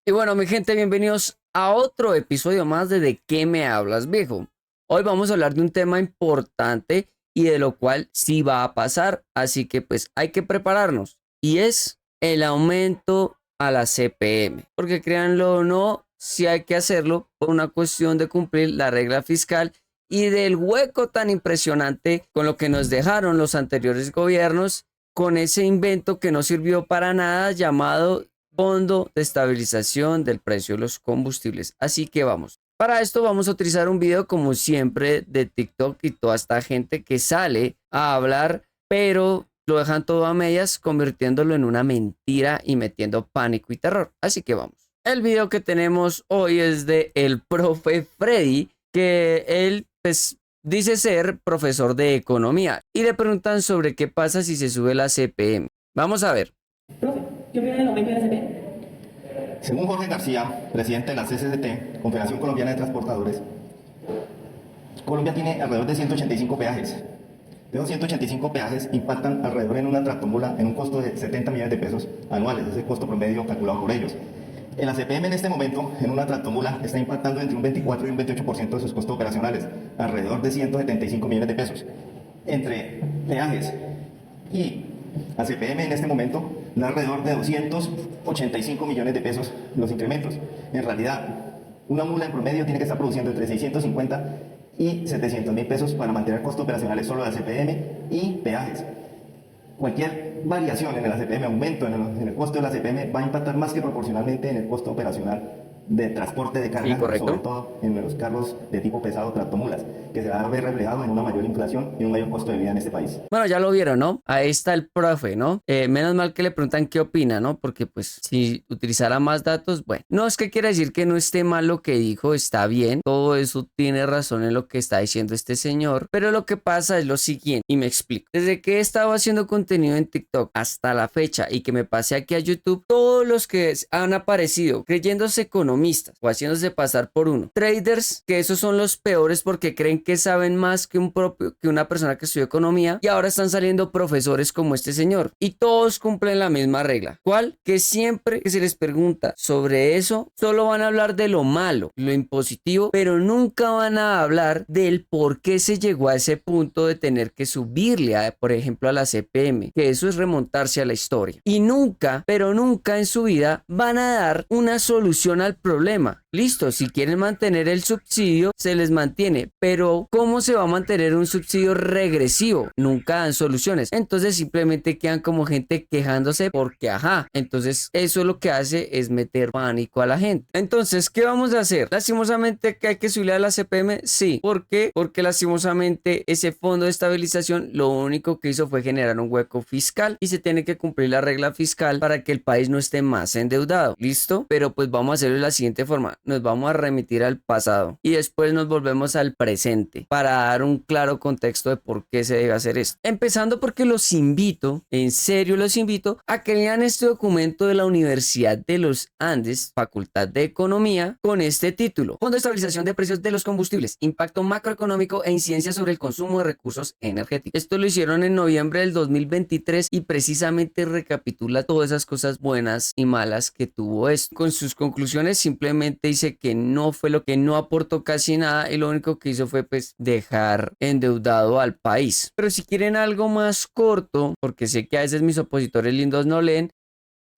Y bueno, mi gente, bienvenidos a otro episodio más ¿De qué me hablas, viejo? Hoy vamos a hablar de un tema importante y de lo cual sí va a pasar, así que pues hay que prepararnos. Y es el aumento a la CPM, porque créanlo o no, sí hay que hacerlo por una cuestión de cumplir la regla fiscal y del hueco tan impresionante con lo que nos dejaron los anteriores gobiernos con ese invento que no sirvió para nada llamado Fondo de Estabilización del Precio de los Combustibles. Así que vamos. Para esto vamos a utilizar un video como siempre de TikTok y toda esta gente que sale a hablar, pero lo dejan todo a medias, convirtiéndolo en una mentira y metiendo pánico y terror. Así que vamos. El video que tenemos hoy es de el profe Freddy, que él pues dice ser profesor de economía y le preguntan sobre qué pasa si se sube la CPM. Vamos a ver. Profe, ¿qué opina del aumento de la CP? Según Jorge García, presidente de la CCCT, Confederación Colombiana de Transportadores, Colombia tiene alrededor de 185 peajes. De esos 185 peajes impactan alrededor en una tractómula en un costo de 70 millones de pesos anuales, es el costo promedio calculado por ellos. En la CPM en este momento, en una tractómula, está impactando entre un 24 y un 28% de sus costos operacionales, alrededor de 175 millones de pesos. Entre peajes y la CPM en este momento da alrededor de 285 millones de pesos los incrementos. En realidad, una mula en promedio tiene que estar produciendo entre 650 y 700.000 pesos para mantener costos operacionales solo de la CPM y peajes. Cualquier variación en la CPM, aumento en el costo de la CPM, va a impactar más que proporcionalmente en el costo operacional de transporte de carga, Sí, correcto. sobre todo en los carros de tipo pesado tractomulas, que se va a ver reflejado en una mayor inflación y un mayor costo de vida en este país. Bueno, ya lo vieron, ¿no? Ahí está el profe, ¿no? Menos mal que le preguntan qué opina, ¿no? Porque pues si utilizara más datos, bueno, no es que quiera decir que no esté mal lo que dijo, está bien, todo eso tiene razón en lo que está diciendo este señor, pero lo que pasa es lo siguiente, y me explico. Desde que he estado haciendo contenido en TikTok hasta la fecha y que me pasé aquí a YouTube, todos los que han aparecido creyéndose economistas o haciéndose pasar por uno, traders, que esos son los peores porque creen que saben más que una persona que estudió economía, y ahora están saliendo profesores como este señor y todos cumplen la misma regla. ¿Cuál? Que siempre que se les pregunta sobre eso, solo van a hablar de lo malo, lo impositivo, pero nunca van a hablar del por qué se llegó a ese punto de tener que subirle, por ejemplo, a la CPM, que eso es remontarse a la historia. Y nunca, pero nunca en su vida van a dar una solución al problema. Listo, si quieren mantener el subsidio, se les mantiene, pero ¿cómo se va a mantener un subsidio regresivo? Nunca dan soluciones. Entonces simplemente quedan como gente quejándose porque, ajá, entonces eso lo que hace es meter pánico a la gente. Entonces, ¿qué vamos a hacer? Lastimosamente que hay que subir a la CPM, sí. ¿Por qué? Porque lastimosamente ese fondo de estabilización lo único que hizo fue generar un hueco fiscal y se tiene que cumplir la regla fiscal para que el país no esté más endeudado. ¿Listo? Pero pues vamos a hacerlo de la siguiente forma. Nos vamos a remitir al pasado y después nos volvemos al presente para dar un claro contexto de por qué se debe hacer esto. Empezando porque los invito, en serio los invito, a que lean este documento de la Universidad de los Andes, Facultad de Economía, con este título: Fondo de Estabilización de Precios de los Combustibles, Impacto Macroeconómico e Incidencia sobre el Consumo de Recursos Energéticos. Esto lo hicieron en noviembre del 2023 y precisamente recapitula todas esas cosas buenas y malas que tuvo esto. Con sus conclusiones simplemente dice que no fue lo que no aportó casi nada y lo único que hizo fue pues dejar endeudado al país. Pero si quieren algo más corto, porque sé que a veces mis opositores lindos no leen,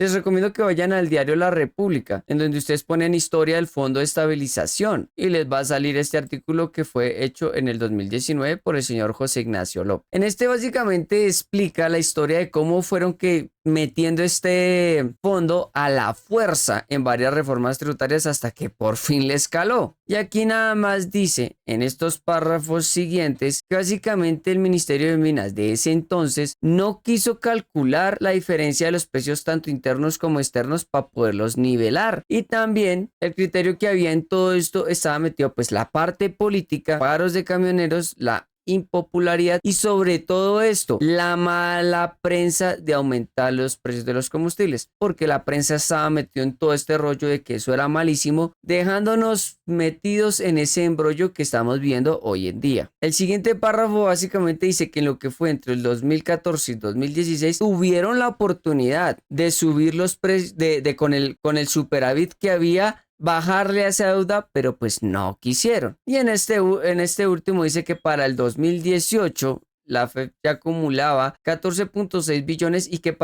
les recomiendo que vayan al diario La República, en donde ustedes ponen historia del Fondo de Estabilización y les va a salir este artículo que fue hecho en el 2019 por el señor José Ignacio López. En este básicamente explica la historia de cómo fueron que metiendo este fondo a la fuerza en varias reformas tributarias hasta que por fin le escaló. Y aquí nada más dice en estos párrafos siguientes que básicamente el Ministerio de Minas de ese entonces no quiso calcular la diferencia de los precios tanto internos como externos para poderlos nivelar. Y también el criterio que había en todo esto estaba metido pues la parte política, paros de camioneros, la impopularidad y sobre todo esto, la mala prensa de aumentar los precios de los combustibles, porque la prensa estaba metida en todo este rollo de que eso era malísimo, dejándonos metidos en ese embrollo que estamos viendo hoy en día. El siguiente párrafo básicamente dice que en lo que fue entre el 2014 y 2016 tuvieron la oportunidad de subir los precios con el superávit que había, bajarle a esa deuda, pero pues no quisieron. Y en este último dice que para el 2018 la FEP ya acumulaba 14.6 billones y que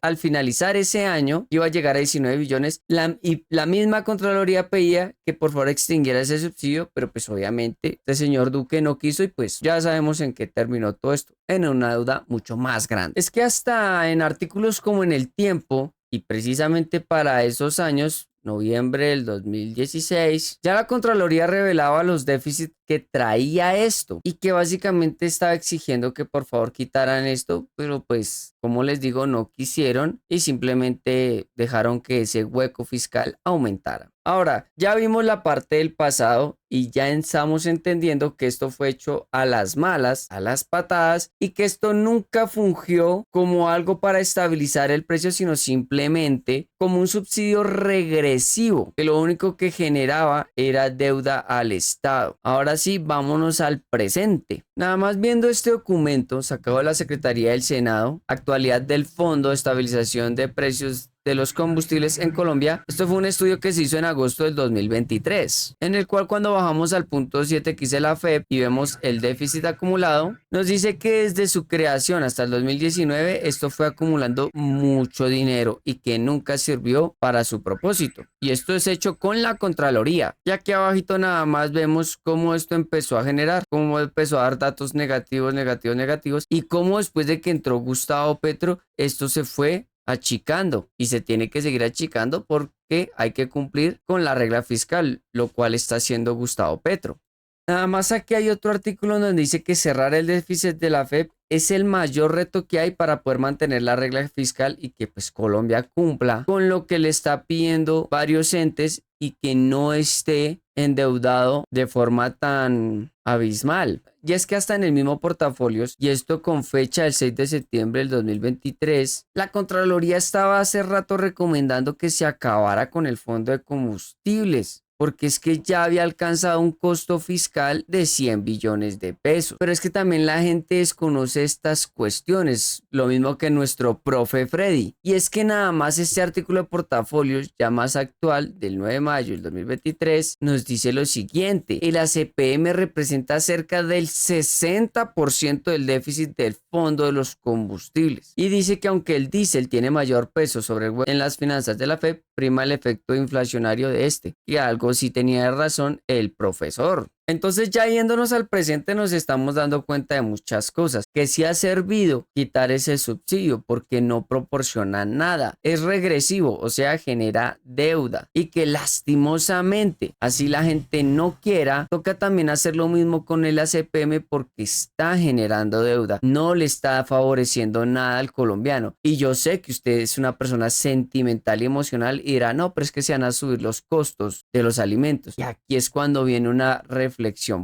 al finalizar ese año iba a llegar a 19 billones. Y la misma Contraloría pedía que por favor extinguiera ese subsidio, pero pues obviamente este señor Duque no quiso y pues ya sabemos en qué terminó todo esto, en una deuda mucho más grande. Es que hasta en artículos como en El Tiempo, y precisamente para esos años, noviembre del 2016, ya la Contraloría revelaba los déficits que traía esto y que básicamente estaba exigiendo que por favor quitaran esto, pero pues como les digo, no quisieron y simplemente dejaron que ese hueco fiscal aumentara. Ahora, ya vimos la parte del pasado y ya estamos entendiendo que esto fue hecho a las malas, a las patadas, y que esto nunca fungió como algo para estabilizar el precio, sino simplemente como un subsidio regresivo, que lo único que generaba era deuda al Estado. Ahora sí, vámonos al presente. Nada más viendo este documento sacado de la Secretaría del Senado, actualidad del Fondo de Estabilización de Precios de los Combustibles en Colombia. Esto fue un estudio que se hizo en agosto del 2023, en el cual cuando bajamos al punto 7 que dice la FEP y vemos el déficit acumulado, nos dice que desde su creación hasta el 2019 esto fue acumulando mucho dinero y que nunca sirvió para su propósito. Y esto es hecho con la Contraloría. Y aquí abajito nada más vemos cómo esto empezó a generar, cómo empezó a dar datos negativos, negativos, negativos, y cómo después de que entró Gustavo Petro, esto se fue achicando y se tiene que seguir achicando porque hay que cumplir con la regla fiscal, lo cual está haciendo Gustavo Petro. Nada más aquí hay otro artículo donde dice que cerrar el déficit de la FEP es el mayor reto que hay para poder mantener la regla fiscal y que pues Colombia cumpla con lo que le está pidiendo varios entes y que no esté endeudado de forma tan abismal. Y es que hasta en el mismo Portafolios, y esto con fecha del 6 de septiembre del 2023, la Contraloría estaba hace rato recomendando que se acabara con el fondo de combustibles, porque es que ya había alcanzado un costo fiscal de 100 billones de pesos. Pero es que también la gente desconoce estas cuestiones, lo mismo que nuestro profe Freddy. Y es que nada más este artículo de Portafolios, ya más actual, del 9 de mayo del 2023, nos dice lo siguiente: el ACPM representa cerca del 60% del déficit del fondo de los combustibles. Y dice que aunque el diésel tiene mayor peso en las finanzas de la FEP, prima el efecto inflacionario de este. Y algo sí tenía razón el profesor. Entonces ya yéndonos al presente nos estamos dando cuenta de muchas cosas, que sí ha servido quitar ese subsidio porque no proporciona nada, es regresivo, o sea genera deuda, y que lastimosamente así la gente no quiera, toca también hacer lo mismo con el ACPM porque está generando deuda, no le está favoreciendo nada al colombiano. Y yo sé que usted es una persona sentimental y emocional y dirá, no, pero es que se van a subir los costos de los alimentos, y aquí es cuando viene una reflexión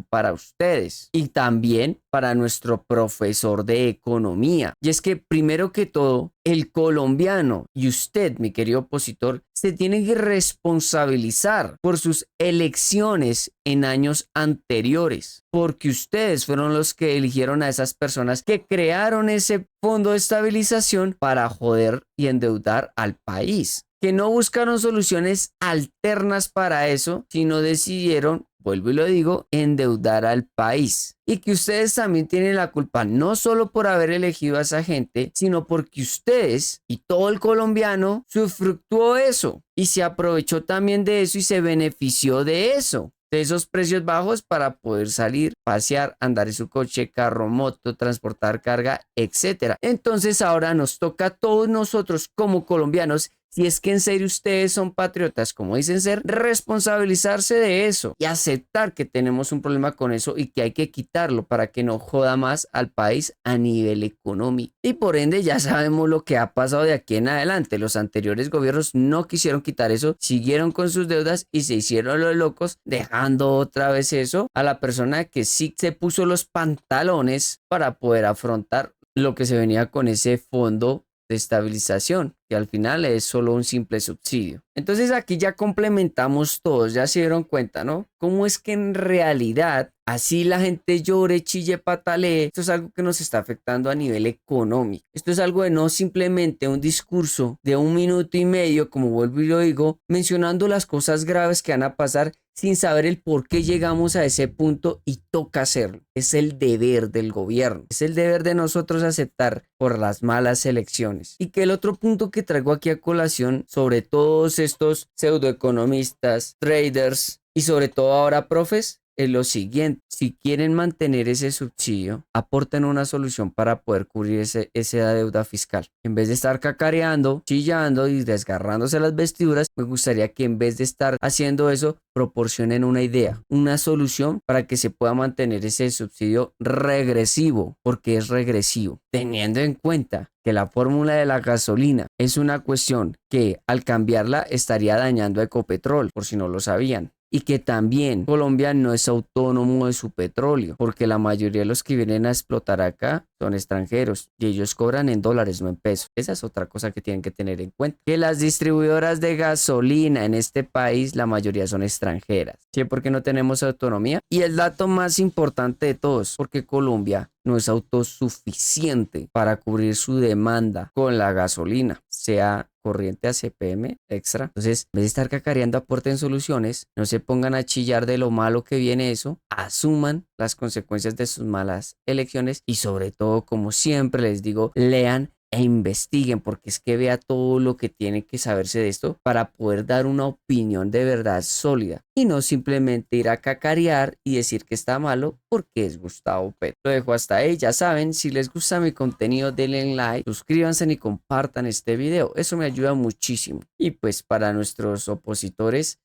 para ustedes y también para nuestro profesor de economía. Y es que primero que todo, el colombiano y usted, mi querido opositor, se tienen que responsabilizar por sus elecciones en años anteriores, porque ustedes fueron los que eligieron a esas personas que crearon ese fondo de estabilización para joder y endeudar al país, que no buscaron soluciones alternas para eso, sino decidieron, vuelvo y lo digo, endeudar al país. Y que ustedes también tienen la culpa, no solo por haber elegido a esa gente, sino porque ustedes y todo el colombiano sufructuó eso y se aprovechó también de eso y se benefició de eso, de esos precios bajos para poder salir, pasear, andar en su coche, carro, moto, transportar carga, etcétera. Entonces ahora nos toca a todos nosotros como colombianos si es que en serio ustedes son patriotas como dicen ser, responsabilizarse de eso y aceptar que tenemos un problema con eso y que hay que quitarlo para que no joda más al país a nivel económico. Y por ende ya sabemos lo que ha pasado de aquí en adelante. Los anteriores gobiernos no quisieron quitar eso, siguieron con sus deudas y se hicieron los locos, dejando otra vez eso a la persona que sí se puso los pantalones para poder afrontar lo que se venía con ese fondo de estabilización, que al final es solo un simple subsidio. Entonces aquí ya complementamos todos, ya se dieron cuenta, ¿no? Cómo es que en realidad así la gente llore, chille, patalee. Esto es algo que nos está afectando a nivel económico. Esto es algo de no simplemente un discurso de 1 minuto y medio, como vuelvo y lo digo, mencionando las cosas graves que van a pasar sin saber el por qué llegamos a ese punto y toca hacerlo. Es el deber del gobierno. Es el deber de nosotros aceptar por las malas elecciones. Y que el otro punto que traigo aquí a colación sobre todos estos pseudoeconomistas, traders y sobre todo ahora profes, es lo siguiente: si quieren mantener ese subsidio, aporten una solución para poder cubrir esa deuda fiscal. En vez de estar cacareando, chillando y desgarrándose las vestiduras, me gustaría que en vez de estar haciendo eso, proporcionen una idea, una solución para que se pueda mantener ese subsidio regresivo, porque es regresivo, teniendo en cuenta que la fórmula de la gasolina es una cuestión que al cambiarla estaría dañando a Ecopetrol, por si no lo sabían. Y que también Colombia no es autónomo de su petróleo, porque la mayoría de los que vienen a explotar acá son extranjeros y ellos cobran en dólares, no en pesos. Esa es otra cosa que tienen que tener en cuenta. Que las distribuidoras de gasolina en este país, la mayoría son extranjeras. ¿Sí? Porque no tenemos autonomía. Y el dato más importante de todos, porque Colombia no es autosuficiente para cubrir su demanda con la gasolina, sea corriente a CPM extra. Entonces, en vez de estar cacareando, aporten soluciones, no se pongan a chillar de lo malo que viene eso, asuman las consecuencias de sus malas elecciones y sobre todo, como siempre les digo, lean e investiguen, porque es que vea todo lo que tiene que saberse de esto para poder dar una opinión de verdad sólida y no simplemente ir a cacarear y decir que está malo porque es Gustavo Petro. Lo dejo hasta ahí. Ya saben, si les gusta mi contenido, denle like, suscríbanse y compartan este video, eso me ayuda muchísimo. Y pues para nuestros opositores,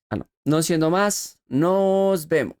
no siendo más, nos vemos.